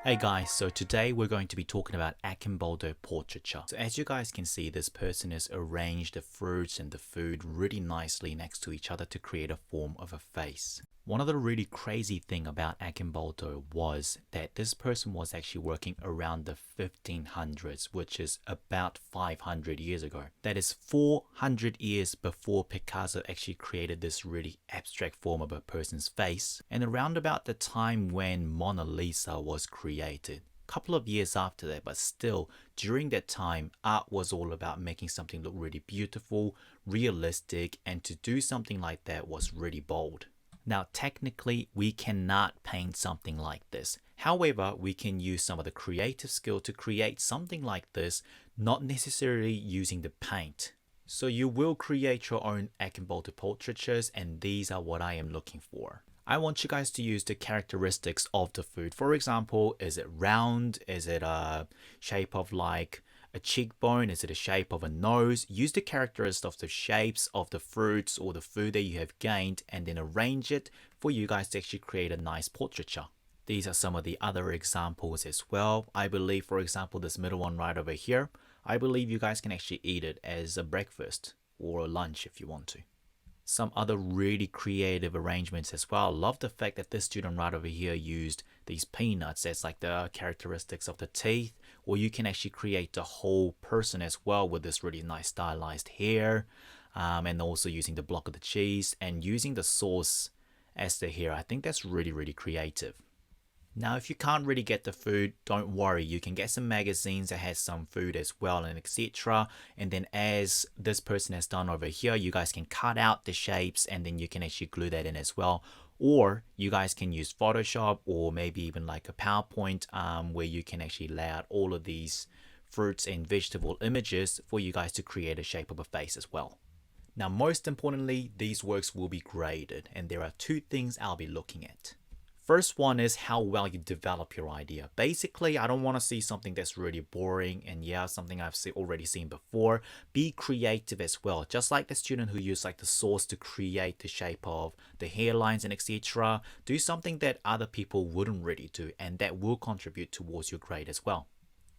Hey guys, so today we're going to be talking about Arcimboldo portraiture. So as you guys can see, this person has arranged the fruits and the food really nicely next to each other to create a form of a face. One of the really crazy thing about Arcimboldo was that this person was actually working around the 1500s, which is about 500 years ago. That is 400 years before Picasso actually created this really abstract form of a person's face, and around about the time when Mona Lisa was created. Couple of years after that, but still during that time, art was all about making something look really beautiful, realistic, and to do something like that was really bold. Now technically we cannot paint something like this. However, we can use some of the creative skill to create something like this, not necessarily using the paint. So you will create your own Arcimboldo portraitures, and these are what I am looking for. I want you guys to use the characteristics of the food. For example, is it round? Is it a shape of like a cheekbone? Is it a shape of a nose? Use the characteristics of the shapes of the fruits or the food that you have gained, and then arrange it for you guys to actually create a nice portraiture. These are some of the other examples as well. I believe, for example, this middle one right over here, I believe you guys can actually eat it as a breakfast or a lunch if you want to. Some other really creative arrangements as well. I love the fact that this student right over here used these peanuts as like the characteristics of the teeth, or you can actually create the whole person as well with this really nice stylized hair, and also using the block of the cheese and using the sauce as the hair. I think that's really creative. Now, if you can't really get the food, don't worry. You can get some magazines that has some food as well and etc. And then as this person has done over here, you guys can cut out the shapes and then you can actually glue that in as well. Or you guys can use Photoshop or maybe even like a PowerPoint where you can actually lay out all of these fruits and vegetable images for you guys to create a shape of a face as well. Now, most importantly, these works will be graded, and there are two things I'll be looking at. First one is how well you develop your idea. Basically, I don't want to see something that's really boring and yeah, something I've already seen before. Be creative as well. Just like the student who used like the sauce to create the shape of the hairlines and etc. Do something that other people wouldn't really do, and that will contribute towards your grade as well.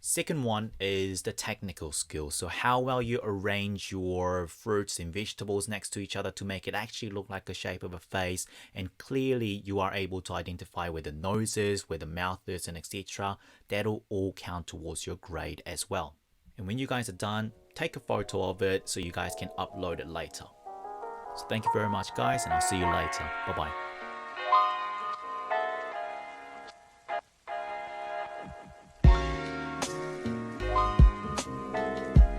Second one is the technical skills. So how well you arrange your fruits and vegetables next to each other to make it actually look like a shape of a face, and clearly you are able to identify where the nose is, where the mouth is, and etc. That'll all count towards your grade as well. And when you guys are done, take a photo of it so you guys can upload it later. So thank you very much guys, and I'll see you later. Bye bye.